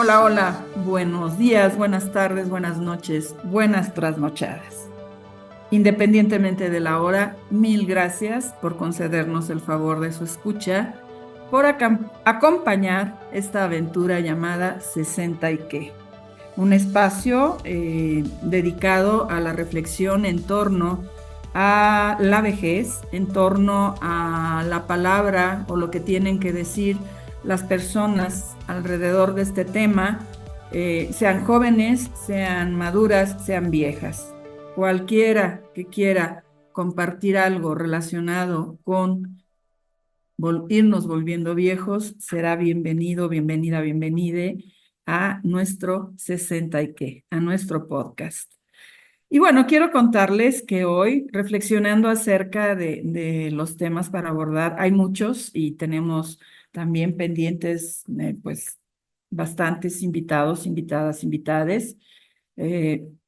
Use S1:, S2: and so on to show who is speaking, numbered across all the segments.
S1: Hola, hola, buenos días, buenas tardes, buenas noches, buenas trasnochadas. Independientemente de la hora, mil gracias por concedernos el favor de su escucha, por acompañar esta aventura llamada 60 y qué. Un espacio dedicado a la reflexión en torno a la vejez, en torno a la palabra o lo que tienen que decir las personas alrededor de este tema, sean jóvenes, sean maduras, sean viejas. Cualquiera que quiera compartir algo relacionado con irnos volviendo viejos, será bienvenido, bienvenida, bienvenide a nuestro 60 y qué, a nuestro podcast. Y bueno, quiero contarles que hoy, reflexionando acerca de los temas para abordar, hay muchos y tenemos también pendientes, pues, bastantes invitados, invitadas, invitades.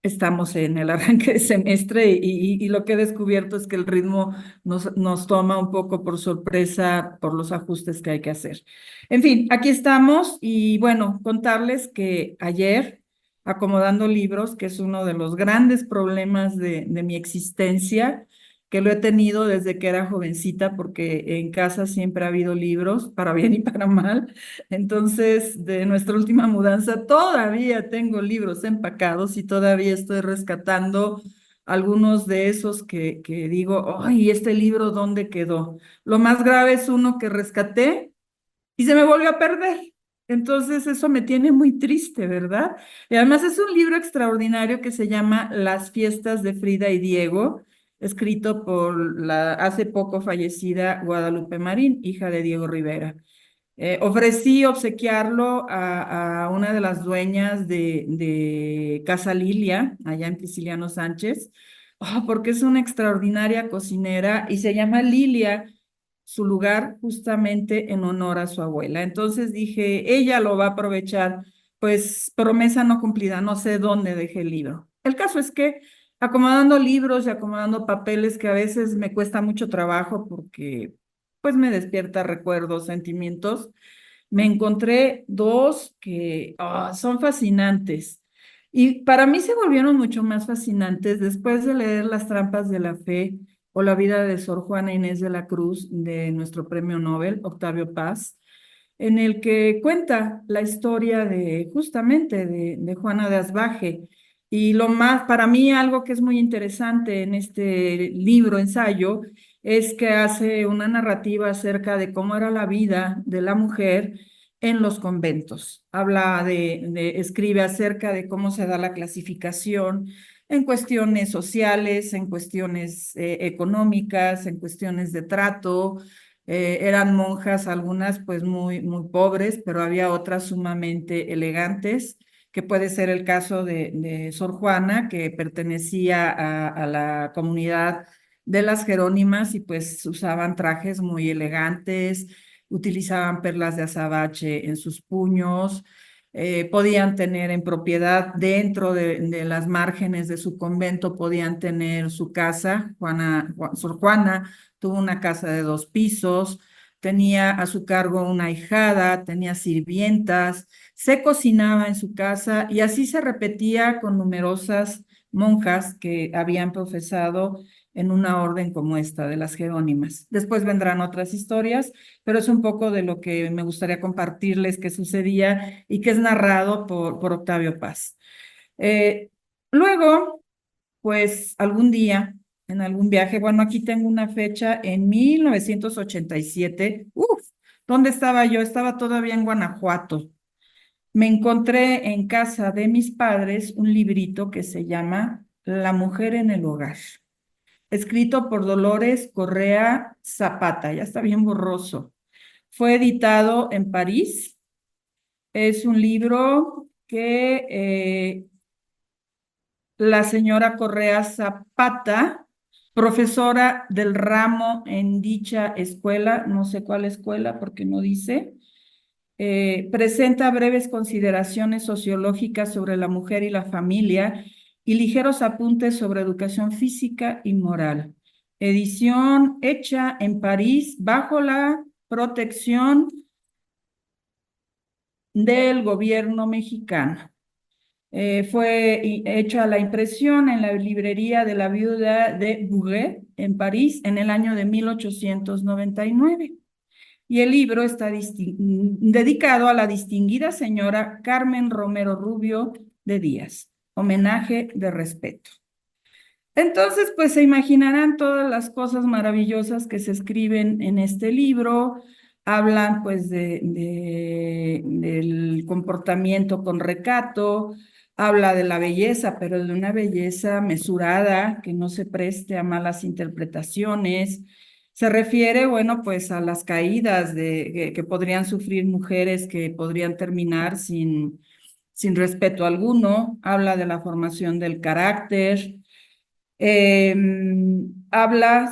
S1: Estamos en el arranque de semestre y lo que he descubierto es que el ritmo nos toma un poco por sorpresa por los ajustes que hay que hacer. En fin, aquí estamos y bueno, contarles que ayer, acomodando libros, que es uno de los grandes problemas de mi existencia, que lo he tenido desde que era jovencita, porque en casa siempre ha habido libros, para bien y para mal. Entonces, de nuestra última mudanza, todavía tengo libros empacados y todavía estoy rescatando algunos de esos que digo, ay, ¿este libro dónde quedó? Lo más grave es uno que rescaté y se me volvió a perder. Entonces, eso me tiene muy triste, ¿verdad? Y además es un libro extraordinario que se llama Las fiestas de Frida y Diego, escrito por la hace poco fallecida Guadalupe Marín, hija de Diego Rivera. Ofrecí obsequiarlo a una de las dueñas de Casa Lilia, allá en Prisciliano Sánchez, porque es una extraordinaria cocinera y se llama Lilia, su lugar justamente en honor a su abuela. Entonces dije, ella lo va a aprovechar, pues promesa no cumplida, no sé dónde dejé el libro. El caso es que acomodando libros y acomodando papeles que a veces me cuesta mucho trabajo porque pues me despierta recuerdos, sentimientos. Me encontré dos que son fascinantes. Y para mí se volvieron mucho más fascinantes después de leer Las trampas de la fe o la vida de Sor Juana Inés de la Cruz de nuestro premio Nobel, Octavio Paz, en el que cuenta la historia de justamente de Juana de Asbaje. Y lo más, para mí, algo que es muy interesante en este libro, ensayo, es que hace una narrativa acerca de cómo era la vida de la mujer en los conventos. Habla escribe acerca de cómo se da la clasificación en cuestiones sociales, en cuestiones económicas, en cuestiones de trato. Eran monjas, algunas pues muy, muy pobres, pero había otras sumamente elegantes, que puede ser el caso de Sor Juana, que pertenecía a la comunidad de las Jerónimas y pues usaban trajes muy elegantes, utilizaban perlas de azabache en sus puños, podían tener en propiedad dentro de las márgenes de su convento, podían tener su casa. Sor Juana tuvo una casa de 2 pisos, tenía a su cargo una ahijada, tenía sirvientas, se cocinaba en su casa y así se repetía con numerosas monjas que habían profesado en una orden como esta de las Jerónimas. Después vendrán otras historias, pero es un poco de lo que me gustaría compartirles que sucedía y que es narrado por Octavio Paz. Eh, Luego, pues algún día, en algún viaje, bueno, aquí tengo una fecha en 1987. Uf, ¿dónde estaba yo? Estaba todavía en Guanajuato. Me encontré en casa de mis padres un librito que se llama La mujer en el hogar, escrito por Dolores Correa Zapata, ya está bien borroso. Fue editado en París. Es un libro que la señora Correa Zapata, profesora del ramo en dicha escuela, no sé cuál escuela porque no dice, presenta breves consideraciones sociológicas sobre la mujer y la familia y ligeros apuntes sobre educación física y moral. Edición hecha en París bajo la protección del gobierno mexicano. Fue hecha la impresión en la librería de la viuda de Bouguer en París en el año de 1899. Y el libro está dedicado a la distinguida señora Carmen Romero Rubio de Díaz, homenaje de respeto. Entonces, pues se imaginarán todas las cosas maravillosas que se escriben en este libro. Hablan pues del comportamiento con recato, habla de la belleza, pero de una belleza mesurada, que no se preste a malas interpretaciones. Se refiere, bueno, pues a las caídas que podrían sufrir mujeres que podrían terminar sin respeto alguno. Habla de la formación del carácter. Eh,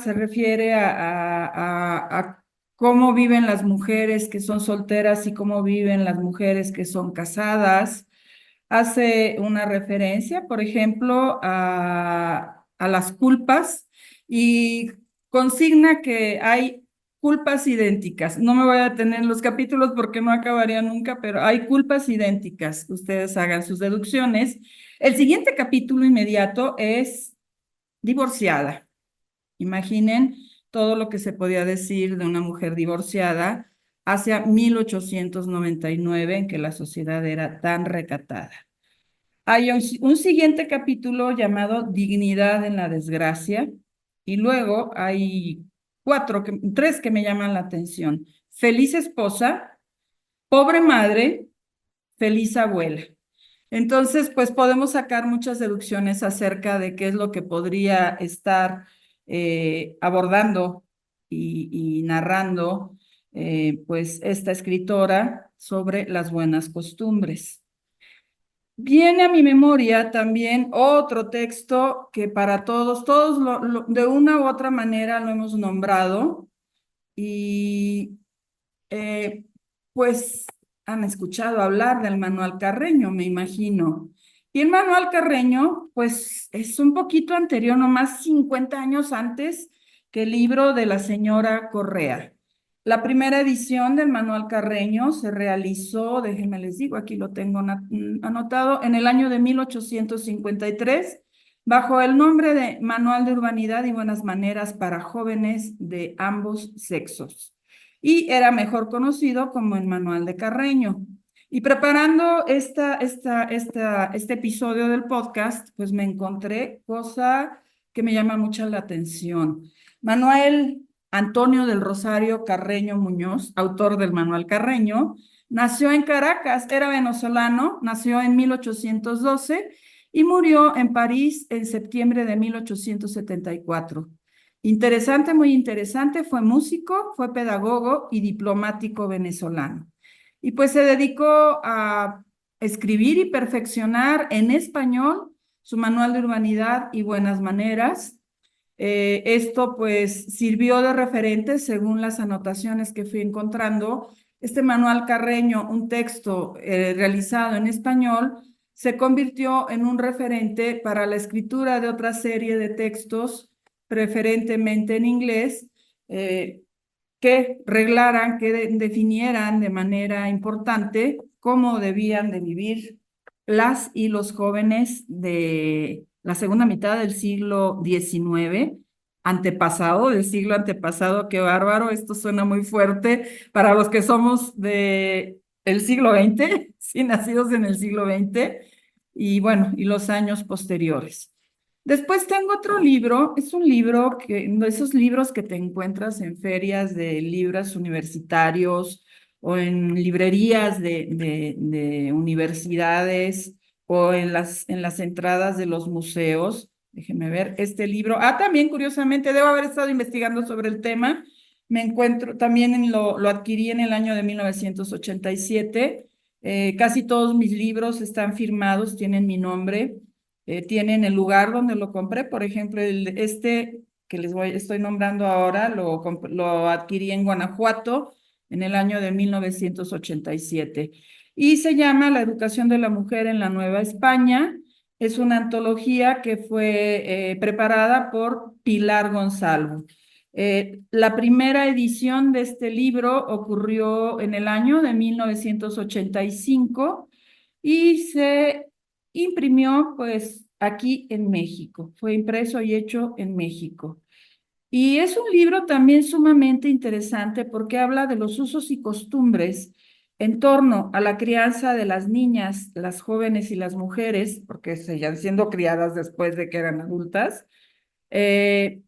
S1: Se refiere a cómo viven las mujeres que son solteras y cómo viven las mujeres que son casadas. Hace una referencia, por ejemplo, a las culpas y consigna que hay culpas idénticas. No me voy a detener en los capítulos porque no acabaría nunca, pero hay culpas idénticas. Ustedes hagan sus deducciones. El siguiente capítulo inmediato es divorciada. Imaginen todo lo que se podía decir de una mujer divorciada hacia 1899, en que la sociedad era tan recatada. Hay un siguiente capítulo llamado Dignidad en la desgracia, y luego hay tres que me llaman la atención. Feliz esposa, pobre madre, feliz abuela. Entonces, pues podemos sacar muchas deducciones acerca de qué es lo que podría estar abordando y narrando pues esta escritora sobre las buenas costumbres. Viene a mi memoria también otro texto que para todos de una u otra manera lo hemos nombrado y eh, pues han escuchado hablar del Manual Carreño, me imagino. Y el Manual Carreño, pues es un poquito anterior, nomás 50 años antes que el libro de la señora Correa. La primera edición del Manual Carreño se realizó, déjenme les digo, aquí lo tengo anotado, en el año de 1853, bajo el nombre de Manual de Urbanidad y Buenas Maneras para Jóvenes de ambos sexos, y era mejor conocido como el Manual de Carreño. Y preparando este episodio del podcast, pues me encontré cosa que me llama mucho la atención. Manuel Antonio del Rosario Carreño Muñoz, autor del Manual Carreño, nació en Caracas, era venezolano, nació en 1812 y murió en París en septiembre de 1874. Interesante, muy interesante, fue músico, fue pedagogo y diplomático venezolano. Y pues se dedicó a escribir y perfeccionar en español su manual de urbanidad y buenas maneras. Esto pues sirvió de referente según las anotaciones que fui encontrando. Este manual Carreño, un texto realizado en español, se convirtió en un referente para la escritura de otra serie de textos, preferentemente en inglés, que reglaran, que definieran de manera importante cómo debían de vivir las y los jóvenes de la segunda mitad del siglo XIX, antepasado, del siglo antepasado. Qué bárbaro, esto suena muy fuerte para los que somos del siglo XX, sí, nacidos en el siglo XX, y bueno, y los años posteriores. Después tengo otro libro, es un libro de esos libros que te encuentras en ferias de libros universitarios o en librerías de universidades o en las entradas de los museos. Déjeme ver este libro. También curiosamente, debo haber estado investigando sobre el tema. Me encuentro, también lo adquirí en el año de 1987. Casi todos mis libros están firmados, tienen mi nombre. Tienen el lugar donde lo compré, por ejemplo, este que estoy nombrando ahora, lo adquirí en Guanajuato en el año de 1987 y se llama La educación de la mujer en la Nueva España. Es una antología que fue preparada por Pilar Gonzalo. La primera edición de este libro ocurrió en el año de 1985 y se imprimió pues aquí en México. Fue impreso y hecho en México. Y es un libro también sumamente interesante porque habla de los usos y costumbres en torno a la crianza de las niñas, las jóvenes y las mujeres, porque seguían siendo criadas después de que eran adultas. Eh,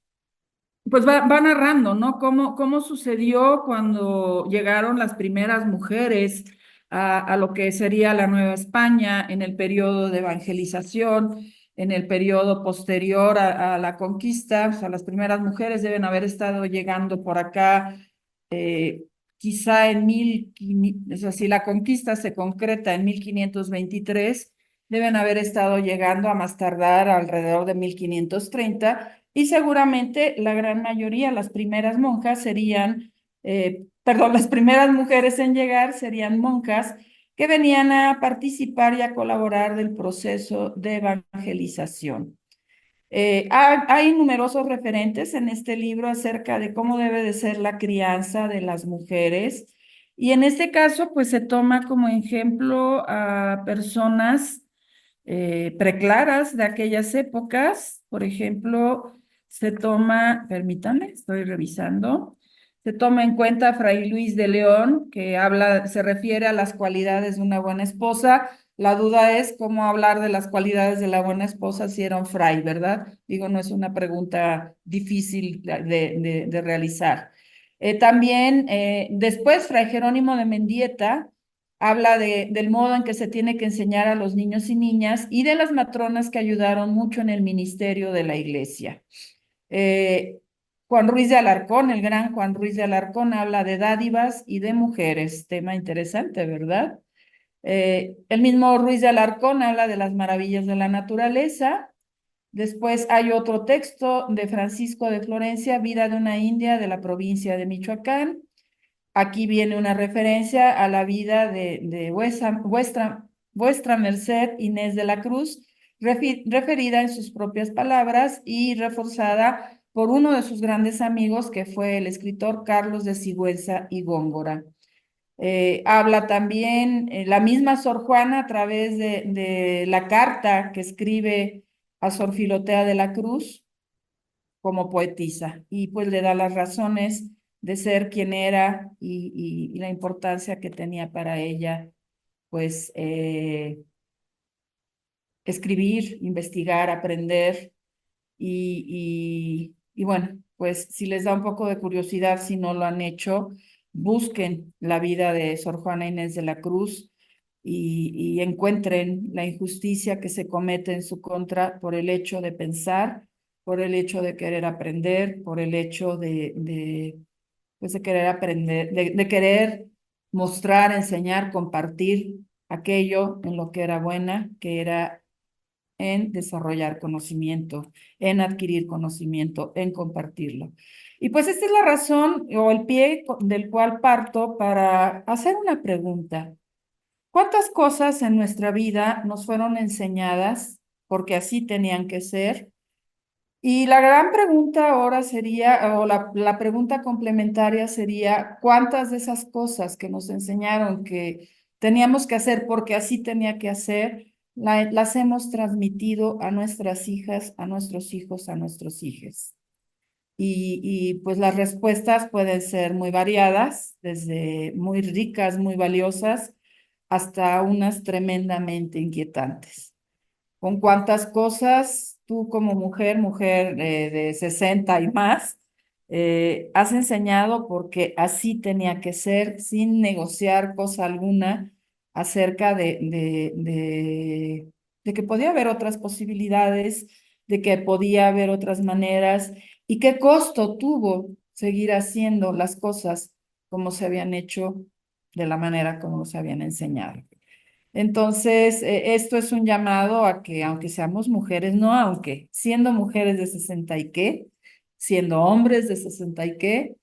S1: pues va narrando, ¿no? Cómo sucedió cuando llegaron las primeras mujeres a lo que sería la Nueva España en el periodo de evangelización, en el periodo posterior a la conquista. O sea, las primeras mujeres deben haber estado llegando por acá, eh, quizá en o sea, si la conquista se concreta en 1523, deben haber estado llegando a más tardar alrededor de 1530 y seguramente la gran mayoría, las primeras monjas serían, perdón, las primeras mujeres en llegar serían monjas que venían a participar y a colaborar del proceso de evangelización. Hay numerosos referentes en este libro acerca de cómo debe de ser la crianza de las mujeres y en este caso pues se toma como ejemplo a personas preclaras de aquellas épocas. Por ejemplo, se toma, permítame, estoy revisando, se toma en cuenta Fray Luis de León, que habla, se refiere a las cualidades de una buena esposa. La duda es cómo hablar de las cualidades de la buena esposa si era un fray, ¿verdad? Digo, no es una pregunta difícil de realizar. También después, Fray Jerónimo de Mendieta habla del modo en que se tiene que enseñar a los niños y niñas y de las matronas que ayudaron mucho en el ministerio de la iglesia. Eh, Juan Ruiz de Alarcón, el gran Juan Ruiz de Alarcón, habla de dádivas y de mujeres, tema interesante, ¿verdad? El mismo Ruiz de Alarcón habla de las maravillas de la naturaleza. Después hay otro texto de Francisco de Florencia, Vida de una India de la provincia de Michoacán. Aquí viene una referencia a la vida de vuestra merced Inés de la Cruz, referida en sus propias palabras y reforzada por uno de sus grandes amigos, que fue el escritor Carlos de Sigüenza y Góngora. Habla también la misma Sor Juana a través de la carta que escribe a Sor Filotea de la Cruz como poetisa y pues le da las razones de ser quien era y la importancia que tenía para ella, pues escribir, investigar, aprender y bueno, pues si les da un poco de curiosidad, si no lo han hecho, busquen la vida de Sor Juana Inés de la Cruz y encuentren la injusticia que se comete en su contra por el hecho de pensar, por el hecho de querer aprender, por el hecho pues de querer aprender, de querer mostrar, enseñar, compartir aquello en lo que era buena, que era en desarrollar conocimiento, en adquirir conocimiento, en compartirlo. Y pues esta es la razón o el pie del cual parto para hacer una pregunta. ¿Cuántas cosas en nuestra vida nos fueron enseñadas porque así tenían que ser? Y la gran pregunta ahora sería, o la pregunta complementaria sería, ¿cuántas de esas cosas que nos enseñaron que teníamos que hacer porque así tenía que hacer, las hemos transmitido a nuestras hijas, a nuestros hijos, a nuestros hijos? Y pues las respuestas pueden ser muy variadas, desde muy ricas, muy valiosas, hasta unas tremendamente inquietantes. ¿Con cuántas cosas tú como mujer de 60 y más, has enseñado porque así tenía que ser, sin negociar cosa alguna acerca de que podía haber otras posibilidades, de que podía haber otras maneras y qué costo tuvo seguir haciendo las cosas como se habían hecho, de la manera como se habían enseñado? Entonces, esto es un llamado a que, aunque seamos mujeres, no aunque, siendo mujeres de 60 y qué, siendo hombres de 60 y qué,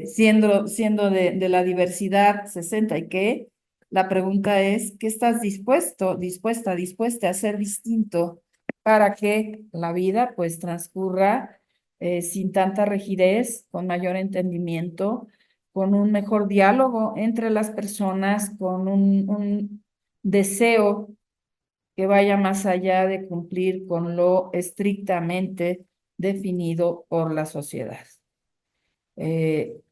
S1: siendo de la diversidad 60 y qué, la pregunta es, ¿qué estás dispuesta a hacer distinto para que la vida pues transcurra sin tanta rigidez, con mayor entendimiento, con un mejor diálogo entre las personas, con un deseo que vaya más allá de cumplir con lo estrictamente definido por la sociedad.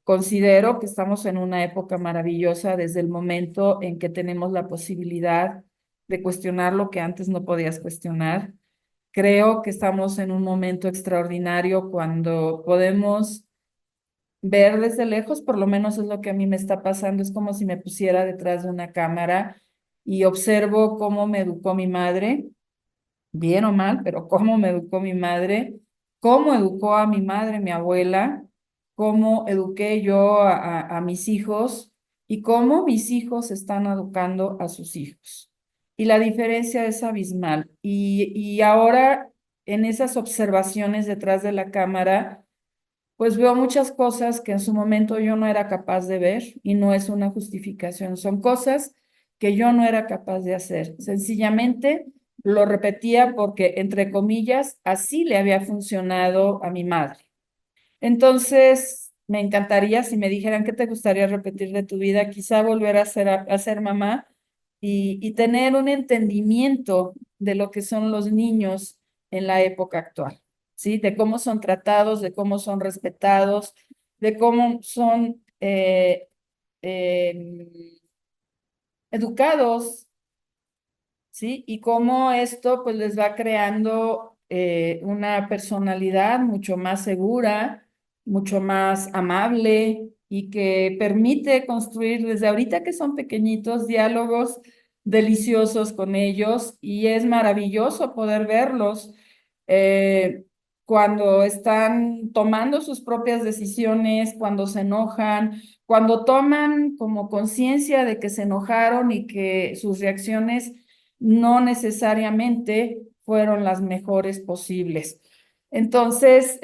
S1: Considero que estamos en una época maravillosa desde el momento en que tenemos la posibilidad de cuestionar lo que antes no podías cuestionar. Creo que estamos en un momento extraordinario cuando podemos ver desde lejos, por lo menos es lo que a mí me está pasando, es como si me pusiera detrás de una cámara y observo cómo me educó mi madre, bien o mal, pero cómo me educó mi madre, cómo educó a mi madre, mi abuela, cómo eduqué yo a mis hijos y cómo mis hijos están educando a sus hijos. Y la diferencia es abismal. Y ahora en esas observaciones detrás de la cámara, pues veo muchas cosas que en su momento yo no era capaz de ver y no es una justificación, son cosas que yo no era capaz de hacer. Sencillamente lo repetía porque, entre comillas, así le había funcionado a mi madre. Entonces, me encantaría si me dijeran qué te gustaría repetir de tu vida, quizá volver a ser mamá y tener un entendimiento de lo que son los niños en la época actual, ¿sí? De cómo son tratados, de cómo son respetados, de cómo son educados, ¿sí? Y cómo esto pues les va creando una personalidad mucho más segura, mucho más amable y que permite construir desde ahorita que son pequeñitos diálogos deliciosos con ellos y es maravilloso poder verlos eh, cuando están tomando sus propias decisiones, cuando se enojan, cuando toman como conciencia de que se enojaron y que sus reacciones no necesariamente fueron las mejores posibles. Entonces,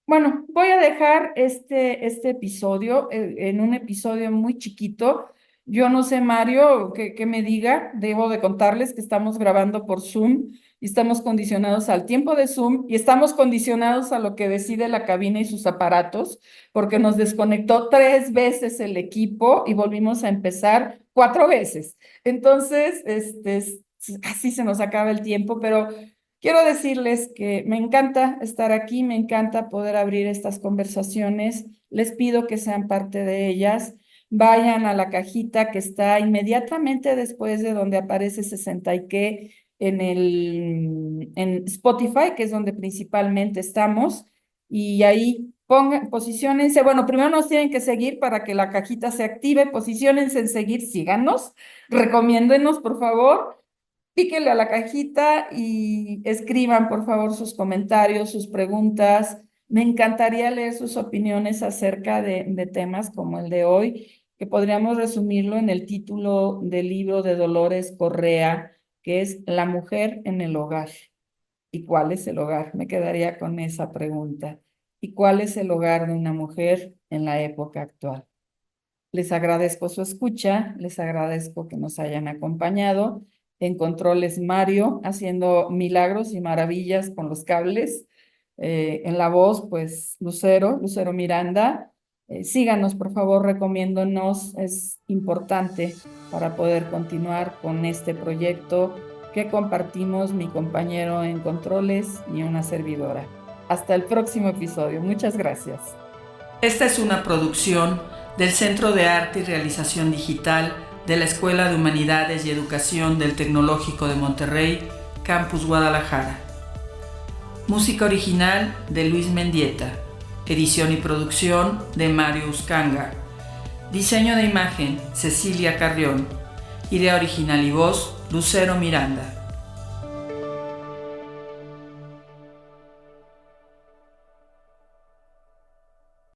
S1: bueno, voy a dejar este episodio en un episodio muy chiquito. Yo no sé, Mario, que me diga, debo de contarles que estamos grabando por Zoom y estamos condicionados al tiempo de Zoom y estamos condicionados a lo que decide la cabina y sus aparatos, porque nos desconectó 3 veces el equipo y volvimos a empezar 4 veces. Entonces, casi se nos acaba el tiempo, pero quiero decirles que me encanta estar aquí, me encanta poder abrir estas conversaciones. Les pido que sean parte de ellas. Vayan a la cajita que está inmediatamente después de donde aparece 60 y qué en Spotify, que es donde principalmente estamos, y ahí posiciónense. Bueno, primero nos tienen que seguir para que la cajita se active. Posiciónense en seguir, síganos, recomiéndenos, por favor. Píquenle a la cajita y escriban, por favor, sus comentarios, sus preguntas. Me encantaría leer sus opiniones acerca de temas como el de hoy, que podríamos resumirlo en el título del libro de Dolores Correa, que es La mujer en el hogar. ¿Y cuál es el hogar? Me quedaría con esa pregunta. ¿Y cuál es el hogar de una mujer en la época actual? Les agradezco su escucha, les agradezco que nos hayan acompañado. En controles Mario, haciendo milagros y maravillas con los cables. En la voz, pues Lucero Miranda. Síganos, por favor, recomiéndonos, es importante para poder continuar con este proyecto que compartimos mi compañero en controles y una servidora. Hasta el próximo episodio. Muchas gracias.
S2: Esta es una producción del Centro de Arte y Realización Digital de la Escuela de Humanidades y Educación del Tecnológico de Monterrey, Campus Guadalajara. Música original de Luis Mendieta. Edición y producción de Mario Uscanga. Diseño de imagen, Cecilia Carrión. Idea original y voz, Lucero Miranda.